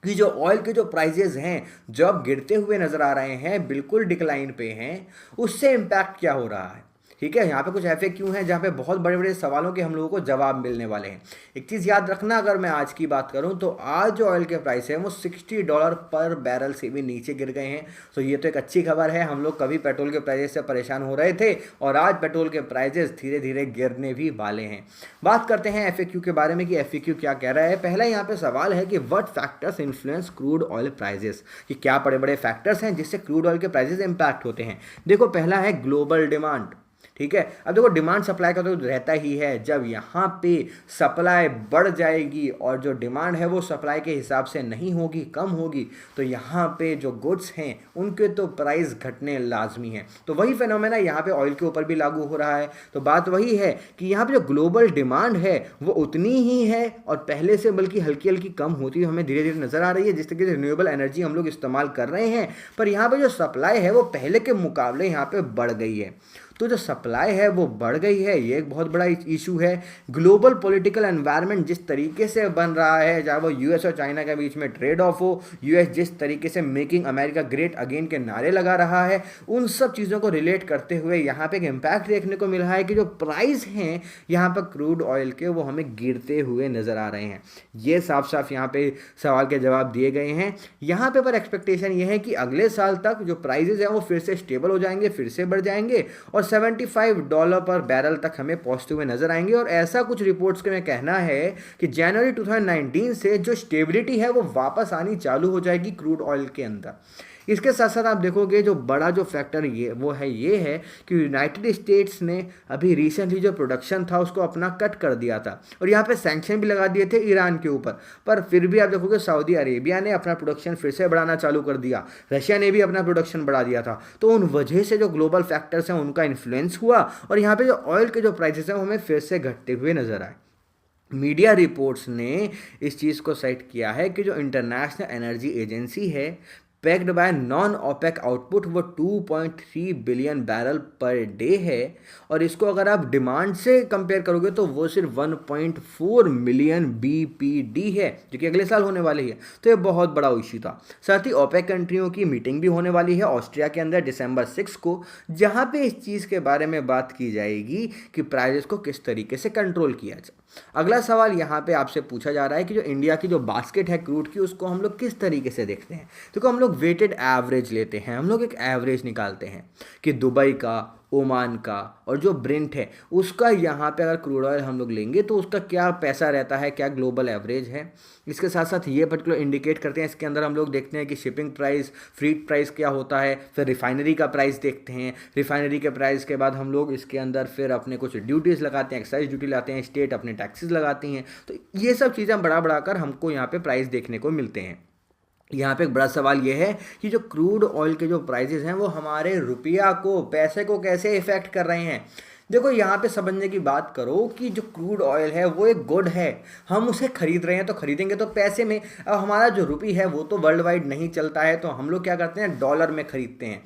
कि जो ऑयल के जो प्राइजेज हैं जो अब गिरते हुए नज़र आ रहे हैं, बिल्कुल डिक्लाइन पे हैं, उससे इम्पैक्ट क्या हो रहा है। ठीक है, यहाँ पे कुछ FAQ हैं जहाँ पे बहुत बड़े बड़े सवालों के हम लोगों को जवाब मिलने वाले हैं। एक चीज़ याद रखना, अगर मैं आज की बात करूँ तो आज जो ऑयल के प्राइस है वो $60 पर बैरल से भी नीचे गिर गए हैं। तो ये तो एक अच्छी खबर है। हम लोग कभी पेट्रोल के प्राइजेस से परेशान हो रहे थे, और आज पेट्रोल के प्राइजेस धीरे धीरे गिरने भी वाले हैं। बात करते हैं FAQ के बारे में कि FAQ क्या कह रहा है। पहला यहाँ पे सवाल है कि what factors influence crude oil prices, कि क्या बड़े बड़े फैक्टर्स हैं जिससे क्रूड ऑयल के प्राइजेस इंपैक्ट होते हैं। देखो, पहला है ग्लोबल डिमांड। ठीक है, अब देखो डिमांड सप्लाई का तो रहता ही है। जब यहाँ पे सप्लाई बढ़ जाएगी और जो डिमांड है वो सप्लाई के हिसाब से नहीं होगी, कम होगी, तो यहाँ पे जो गुड्स हैं उनके तो प्राइस घटने लाजमी है। तो वही फिनोमेना यहाँ पे ऑयल के ऊपर भी लागू हो रहा है। तो बात वही है कि यहाँ पे जो ग्लोबल डिमांड है वो उतनी ही है, और पहले से बल्कि हल्की हल्की कम होती हमें धीरे धीरे नज़र आ रही है, जिस तरीके से रिन्यूएबल एनर्जी हम लोग इस्तेमाल कर रहे हैं। पर यहाँ पे जो सप्लाई है वो पहले के मुकाबले यहाँ पे बढ़ गई है। तो जो सप्लाई है वो बढ़ गई है, ये एक बहुत बड़ा इशू है। ग्लोबल पॉलिटिकल एनवायरनमेंट जिस तरीके से बन रहा है, चाहे वो यूएस और चाइना के बीच में ट्रेड ऑफ हो, यूएस जिस तरीके से मेकिंग अमेरिका ग्रेट अगेन के नारे लगा रहा है, उन सब चीज़ों को रिलेट करते हुए यहाँ पे एक इम्पैक्ट देखने को मिल रहा है कि जो प्राइस हैं यहाँ पर क्रूड ऑयल के वो हमें गिरते हुए नज़र आ रहे हैं। ये साफ साफ यहाँ पे सवाल के जवाब दिए गए हैं। यहाँ पे पर एक्सपेक्टेशन ये है कि अगले साल तक जो प्राइजेज हैं वो फिर से स्टेबल हो जाएंगे, फिर से बढ़ जाएंगे, और $75 पर बैरल तक हमें पहुंचते हुए नजर आएंगे। और ऐसा कुछ रिपोर्ट्स के में कहना है कि जनवरी 2019 से जो स्टेबिलिटी है वो वापस आनी चालू हो जाएगी क्रूड ऑयल के अंदर। इसके साथ साथ आप देखोगे जो बड़ा जो फैक्टर ये है कि यूनाइटेड स्टेट्स ने अभी रिसेंटली जो प्रोडक्शन था उसको अपना कट कर दिया था, और यहाँ पे सैंक्शन भी लगा दिए थे ईरान के ऊपर। पर फिर भी आप देखोगे सऊदी अरेबिया ने अपना प्रोडक्शन फिर से बढ़ाना चालू कर दिया, रशिया ने भी अपना प्रोडक्शन बढ़ा दिया था। तो उन वजह से जो ग्लोबल फैक्टर्स हैं उनका इन्फ्लुएंस हुआ, और यहाँ पर जो ऑयल के जो प्राइसेस हैं वो हमें फिर से घटते हुए नजर आए। मीडिया रिपोर्ट्स ने इस चीज़ को साइट किया है कि जो इंटरनेशनल एनर्जी एजेंसी है, packed by non OPEC output, वो 2.3 बिलियन बैरल पर डे है, और इसको अगर आप डिमांड से कंपेयर करोगे तो वो सिर्फ 1.4 मिलियन BPD है, जो कि अगले साल होने वाली है। तो ये बहुत बड़ा इशू था। साथ ही ओपेक कंट्रियों की मीटिंग भी होने वाली है ऑस्ट्रिया के अंदर December 6 को, जहाँ पे इस चीज़ के बारे में बात की जाएगी कि प्राइजेस को किस तरीके से कंट्रोल किया जाए। अगला सवाल यहाँ पे आपसे पूछा जा रहा है कि जो इंडिया की जो बास्केट है क्रूड की, उसको हम लोग किस तरीके से देखते हैं। देखो, हम लोग लोग वेटेड एवरेज लेते हैं, हम लोग एक एवरेज निकालते हैं कि दुबई का, ओमान का और जो ब्रेंट है उसका यहाँ पे अगर क्रूड ऑयल हम लोग लेंगे तो उसका क्या पैसा रहता है, क्या ग्लोबल एवरेज है। इसके साथ साथ ये पर्टिकुलर इंडिकेट करते हैं, इसके अंदर हम लोग देखते हैं कि शिपिंग प्राइस, फ्रीट प्राइस क्या होता है, फिर रिफाइनरी का प्राइस देखते हैं, रिफाइनरी के प्राइस के बाद हम लोग इसके अंदर फिर अपने कुछ ड्यूटीज़ लगाते हैं, एक्साइज ड्यूटी लाते हैं, स्टेट अपने टैक्सेस लगाती हैं। तो ये सब चीज़ें बढ़ा कर हमको यहाँ पे प्राइस देखने को मिलते हैं। यहाँ पे एक बड़ा सवाल ये है कि जो क्रूड ऑयल के जो प्राइसेस हैं वो हमारे रुपया को, पैसे को कैसे इफेक्ट कर रहे हैं। देखो यहाँ पे समझने की बात करो कि जो क्रूड ऑयल है वो एक गुड है, हम उसे खरीद रहे हैं तो खरीदेंगे तो पैसे में। अब हमारा जो रुपया है वो तो वर्ल्ड वाइड नहीं चलता है, तो हम लोग क्या करते हैं, डॉलर में खरीदते हैं।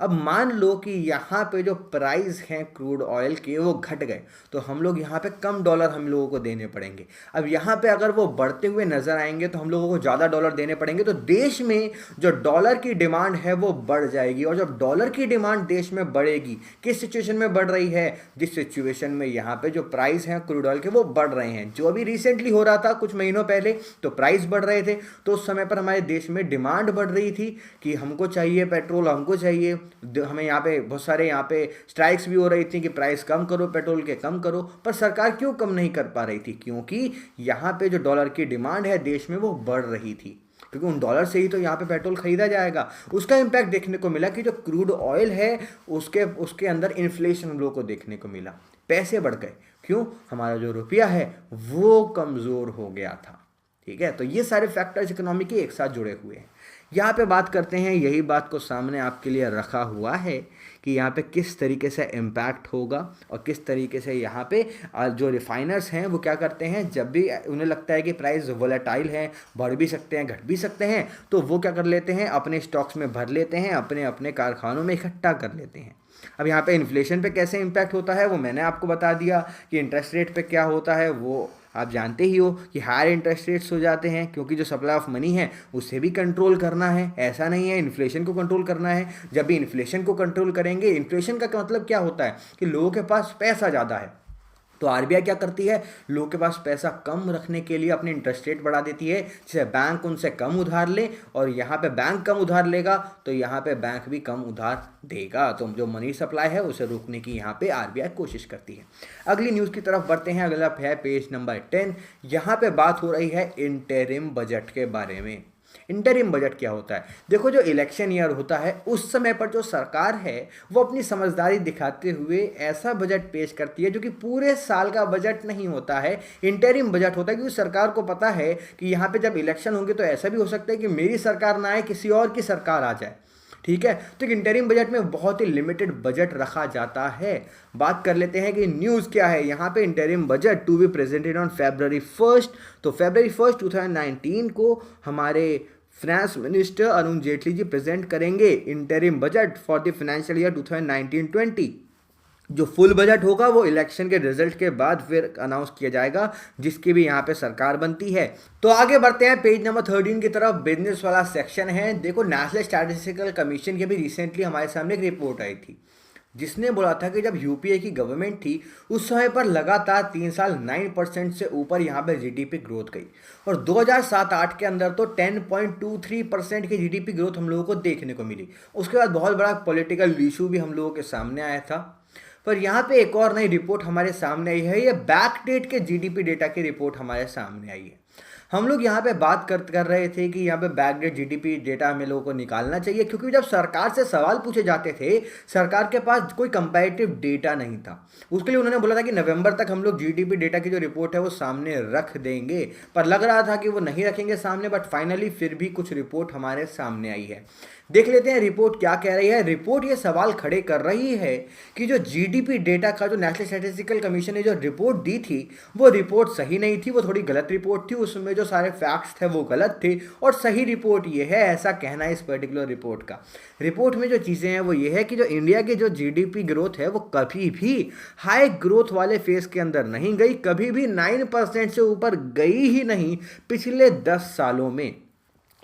अब मान लो कि यहाँ पे जो प्राइस हैं क्रूड ऑयल के वो घट गए, तो हम लोग यहाँ पे कम डॉलर हम लोगों को देने पड़ेंगे। अब यहाँ पे अगर वो बढ़ते हुए नज़र आएंगे तो हम लोगों को ज़्यादा डॉलर देने पड़ेंगे, तो देश में जो डॉलर की डिमांड है वो बढ़ जाएगी। और जब डॉलर की डिमांड देश में बढ़ेगी, किस सिचुएशन में बढ़ रही है, जिस सिचुएशन में यहाँ पे जो प्राइस हैं क्रूड ऑयल के वो बढ़ रहे हैं, जो अभी रिसेंटली हो रहा था कुछ महीनों पहले, तो प्राइस बढ़ रहे थे, तो उस समय पर हमारे देश में डिमांड बढ़ रही थी कि हमको चाहिए पेट्रोल, हमको चाहिए, हमें यहाँ पे बहुत सारे यहाँ पे स्ट्राइक्स भी हो रही थी कि प्राइस कम करो, पेट्रोल के कम करो। पर सरकार क्यों कम नहीं कर पा रही थी, क्योंकि यहाँ पे जो डॉलर की डिमांड है देश में वो बढ़ रही थी, क्योंकि उन डॉलर से ही तो यहाँ पे पेट्रोल खरीदा जाएगा। उसका इम्पैक्ट देखने को मिला कि जो क्रूड ऑयल है उसके अंदर इन्फ्लेशन हम लोग को देखने को मिला, पैसे बढ़ गए। क्यों? हमारा जो रुपया है वो कमज़ोर हो गया था। ठीक है, तो ये सारे फैक्टर्स इकोनॉमी के एक साथ जुड़े हुए हैं। यहाँ पे बात करते हैं, यही बात को सामने आपके लिए रखा हुआ है कि यहाँ पे किस तरीके से इम्पैक्ट होगा और किस तरीके से यहाँ पे जो रिफाइनर्स हैं वो क्या करते हैं, जब भी उन्हें लगता है कि प्राइस वोलेटाइल है, बढ़ भी सकते हैं, घट भी सकते हैं, तो वो क्या कर लेते हैं, अपने स्टॉक्स में भर लेते हैं, अपने अपने कारखानों में इकट्ठा कर लेते हैं। अब यहाँ पे इन्फ्लेशन पे कैसे इम्पैक्ट होता है वो मैंने आपको बता दिया कि इंटरेस्ट रेट पे क्या होता है वो आप जानते ही हो कि हायर इंटरेस्ट रेट्स हो जाते हैं, क्योंकि जो सप्लाई ऑफ मनी है उसे भी कंट्रोल करना है। ऐसा नहीं है इन्फ्लेशन को कंट्रोल करना है। जब भी इन्फ्लेशन को कंट्रोल करेंगे, इन्फ्लेशन का मतलब क्या होता है कि लोगों के पास पैसा ज़्यादा है, तो आरबीआई क्या करती है, लोगों के पास पैसा कम रखने के लिए अपनी इंटरेस्ट रेट बढ़ा देती है, जिससे बैंक उनसे कम उधार ले, और यहाँ पे बैंक कम उधार लेगा तो यहाँ पे बैंक भी कम उधार देगा। तो जो मनी सप्लाई है उसे रोकने की यहाँ पे आरबीआई कोशिश करती है। अगली न्यूज़ की तरफ बढ़ते हैं, अगला है पेज नंबर 10। यहाँ पे बात हो रही है इंटरिम बजट के बारे में। इंटरिम बजट क्या होता है? देखो, जो इलेक्शन ईयर होता है उस समय पर जो सरकार है वो अपनी समझदारी दिखाते हुए ऐसा बजट पेश करती है जो कि पूरे साल का बजट नहीं होता है, इंटरिम बजट होता है, क्योंकि सरकार को पता है कि यहाँ पे जब इलेक्शन होंगे तो ऐसा भी हो सकता है कि मेरी सरकार ना आए, किसी और की सरकार आ जाए। ठीक है, तो इंटरिम बजट में बहुत ही लिमिटेड बजट रखा जाता है। बात कर लेते हैं कि न्यूज़ क्या है यहाँ पे। Interim budget to be presented on February 1st, तो February 1st 2019 को हमारे finance minister Arun Jaitley ji present करेंगे interim budget for the financial year 2019-20। जो फुल बजट होगा वो इलेक्शन के रिजल्ट के बाद फिर अनाउंस किया जाएगा, जिसकी भी यहाँ पे सरकार बनती है। तो आगे बढ़ते हैं पेज नंबर 13 की तरफ, बिजनेस वाला सेक्शन है। देखो, नेशनल स्टैटिस्टिकल कमीशन की भी रिसेंटली हमारे सामने एक रिपोर्ट आई थी, जिसने बोला था कि जब यूपीए की गवर्नमेंट थी उस समय पर लगातार 3 साल 9% से ऊपर यहाँ पे जीडीपी ग्रोथ गई, और 2007-8 के अंदर तो 10.23% की जीडीपी ग्रोथ हम लोगों को देखने को मिली। उसके बाद बहुत बड़ा पॉलिटिकल इशू भी हम लोगों के सामने आया था। पर यहाँ पे एक और नई रिपोर्ट हमारे सामने आई है, ये बैकडेट के जीडीपी डेटा की रिपोर्ट हमारे सामने आई है। हम लोग यहाँ पे बात कर रहे थे कि यहाँ पे बैकडेट जीडीपी डेटा हमें लोगों को निकालना चाहिए, क्योंकि जब सरकार से सवाल पूछे जाते थे सरकार के पास कोई कंपैरेटिव डेटा नहीं था। उसके लिए उन्होंने बोला था कि नवंबर तक हम लोग जीडीपी डेटा की जो रिपोर्ट है वो सामने रख देंगे, पर लग रहा था कि वो नहीं रखेंगे सामने, बट फाइनली फिर भी कुछ रिपोर्ट हमारे सामने आई है। देख लेते हैं रिपोर्ट क्या कह रही है। रिपोर्ट ये सवाल खड़े कर रही है कि जो जीडीपी डेटा का जो नेशनल स्टैटिस्टिकल कमीशन ने जो रिपोर्ट दी थी वो रिपोर्ट सही नहीं थी, वो थोड़ी गलत रिपोर्ट थी, उसमें जो सारे फैक्ट्स थे वो गलत थे, और सही रिपोर्ट ये है, ऐसा कहना है इस पर्टिकुलर रिपोर्ट का। रिपोर्ट में जो चीज़ें हैं वो ये है कि जो इंडिया की जो जीडीपी ग्रोथ है वो कभी भी हाई ग्रोथ वाले फेज के अंदर नहीं गई, कभी भी 9% से ऊपर गई ही नहीं पिछले 10 सालों में।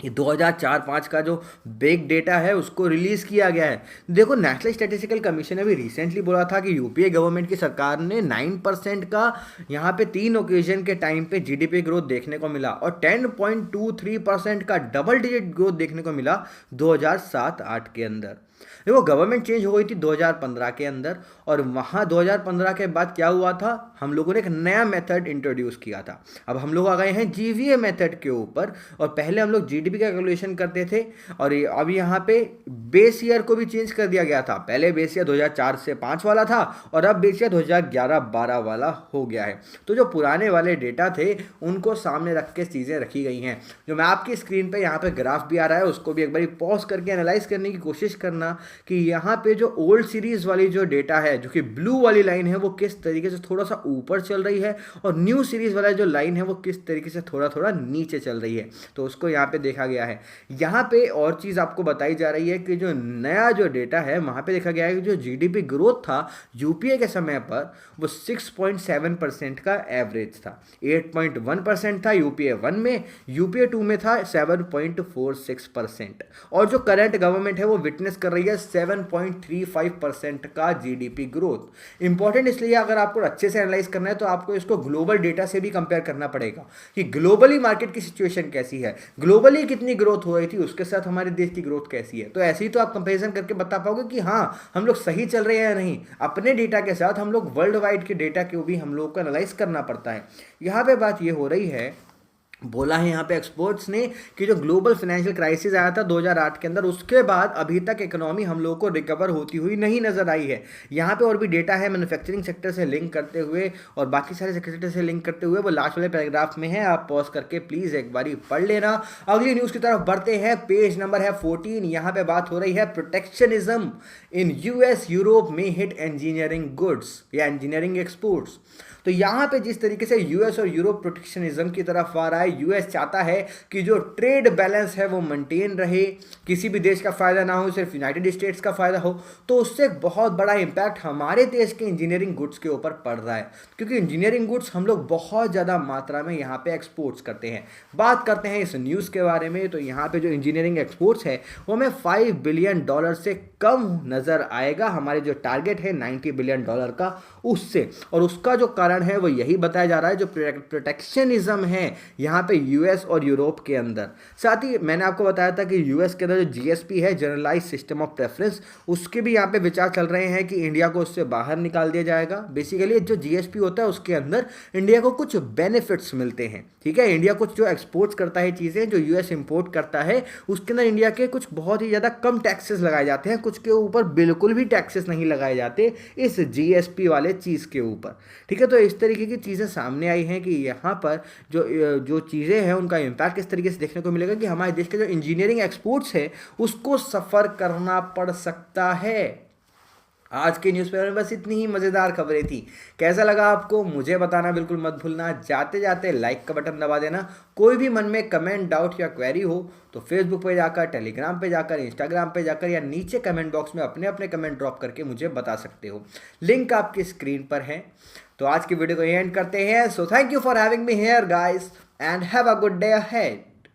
ये 2004-5 का जो बिग डेटा है उसको रिलीज़ किया गया है। देखो, नेशनल स्टैटिस्टिकल कमीशन ने भी रिसेंटली बोला था कि यूपीए गवर्नमेंट की सरकार ने 9% का यहाँ पे 3 ओकेजन के टाइम पे जीडीपी ग्रोथ देखने को मिला और 10.23% का डबल डिजिट ग्रोथ देखने को मिला 2007-8 के अंदर। देखो, गवर्नमेंट चेंज हो गई थी 2015 के अंदर और वहाँ 2015 के बाद क्या हुआ था, हम लोगों ने एक नया मेथड इंट्रोड्यूस किया था। अब हम लोग आ गए हैं जीवीए मेथड के ऊपर और पहले हम लोग जीडीपी का कैलकुलेशन करते थे और अब यहाँ पे बेस ईयर को भी चेंज कर दिया गया था। पहले बेस ईयर 2004 से 5 वाला था और अब बेस ईयर 2011-12 वाला हो गया है। तो जो पुराने वाले डेटा थे उनको सामने रख के चीज़ें रखी गई हैं। जो मैं आपकी स्क्रीन पर यहाँ पे ग्राफ भी आ रहा है उसको भी एक बार पॉज करके एनालाइज करने की कोशिश करना कि यहाँ पे जो ओल्ड सीरीज वाली जो डेटा है जो कि ब्लू वाली लाइन है वो किस तरीके से थोड़ा सा ऊपर चल रही है और न्यू सीरीज वाला जो लाइन है वो किस तरीके से थोड़ा थोड़ा नीचे चल रही है। तो उसको यहाँ पे देखा गया है। यहाँ पे और चीज़ आपको बताई जा रही है कि जो नया जो डेटा है वहाँ पे देखा गया है कि जो जीडीपी ग्रोथ था यूपीए के समय पर वो 6.7% का एवरेज था। 8.1% था यूपीए 1 में, यूपीए 2 में था 7.46% और जो करंट गवर्नमेंट है वो विटनेस कर रही है 7.35% का जीडीपी ग्रोथ। इंपॉर्टेंट इसलिए अगर आपको अच्छे से एनालाइज करना है तो आपको इसको ग्लोबल डेटा से भी कंपेयर करना पड़ेगा कि ग्लोबली मार्केट की सिचुएशन कैसी है, ग्लोबली कितनी ग्रोथ हो रही थी, उसके साथ हमारे देश की ग्रोथ कैसी है। तो ऐसे ही तो आप कंपैरिजन करके बता पाओगे कि हाँ हम लोग सही चल रहे हैं या नहीं। अपने डेटा के साथ हम लोग वर्ल्ड वाइड के डेटा को भी हम लोग को एनालाइज करना पड़ता है। यहाँ पे बात ये हो रही है, बोला है यहाँ पे एक्सपर्ट्स ने कि जो ग्लोबल फाइनेंशियल क्राइसिस आया था 2008 के अंदर उसके बाद अभी तक इकोनॉमी हम लोगों को रिकवर होती हुई नहीं नजर आई है। यहाँ पे और भी डेटा है मैन्युफैक्चरिंग सेक्टर से लिंक करते हुए और बाकी सारे सेक्टर से लिंक करते हुए, वो लास्ट वाले पैराग्राफ में है, आप पॉज करके प्लीज एक बारी पढ़ लेना। अगली न्यूज की तरफ बढ़ते हैं, पेज नंबर है 14। यहाँ पे बात हो रही है प्रोटेक्शनिज्म इन यूएस यूरोप में हिट इंजीनियरिंग गुड्स या इंजीनियरिंग एक्सपोर्ट्स। तो यहाँ पे जिस तरीके से यूएस और यूरोप प्रोटेक्शनिज्म की तरफ आ रहा है, यूएस चाहता है कि जो ट्रेड बैलेंस है वो मेंटेन रहे, किसी भी देश का फायदा ना हो, सिर्फ यूनाइटेड स्टेट्स का फायदा हो। तो उससे एक बहुत बड़ा इंपैक्ट हमारे देश के इंजीनियरिंग गुड्स के ऊपर पड़ रहा है, क्योंकि इंजीनियरिंग गुड्स हम लोग बहुत ज़्यादा मात्रा में यहाँ पे एक्सपोर्ट्स करते हैं। बात करते हैं इस न्यूज़ के बारे में, तो यहाँ पे जो इंजीनियरिंग एक्सपोर्ट्स है वो हमें $5 बिलियन से कम नज़र आएगा। हमारे जो टारगेट है $90 बिलियन का उससे, और उसका जो कारण है वो यही बताया जा रहा है, जो प्रोटेक्शनिज्म है यहाँ पे यूएस और यूरोप के अंदर। साथ ही मैंने आपको बताया था कि यूएस के अंदर जो जीएसपी है, जनरलाइज सिस्टम ऑफ प्रेफरेंस, उसके भी यहाँ पे विचार चल रहे हैं कि इंडिया को उससे बाहर निकाल दिया जाएगा। बेसिकली जो जीएसपी होता है उसके अंदर इंडिया को कुछ बेनिफिट्स मिलते हैं, ठीक है। इंडिया कुछ जो एक्सपोर्ट करता है चीज़ें, जो यूएस इंपोर्ट करता है, उसके अंदर इंडिया के कुछ बहुत ही ज़्यादा कम टैक्सेस लगाए जाते हैं, कुछ के ऊपर बिल्कुल भी टैक्सेस नहीं लगाए जाते इस जीएसपी वाले चीज़ के ऊपर, ठीक है। तो इस तरीके की चीज़ें सामने आई हैं कि यहाँ पर जो चीज़ें हैं उनका इम्पैक्ट किस तरीके से देखने को मिलेगा कि हमारे देश के जो इंजीनियरिंग एक्सपोर्ट्स है उसको सफ़र करना पड़ सकता है। आज के न्यूज़पेपर में बस इतनी ही मज़ेदार खबरें थी। कैसा लगा आपको मुझे बताना बिल्कुल मत भूलना। जाते जाते लाइक का बटन दबा देना। कोई भी मन में कमेंट, डाउट या क्वेरी हो तो फेसबुक पे जाकर, टेलीग्राम पे जाकर, इंस्टाग्राम पे जाकर या नीचे कमेंट बॉक्स में अपने अपने कमेंट ड्रॉप करके मुझे बता सकते हो। लिंक आपकी स्क्रीन पर है। तो आज की वीडियो को एंड करते हैं। So thank you for having me here guys and have a good day ahead.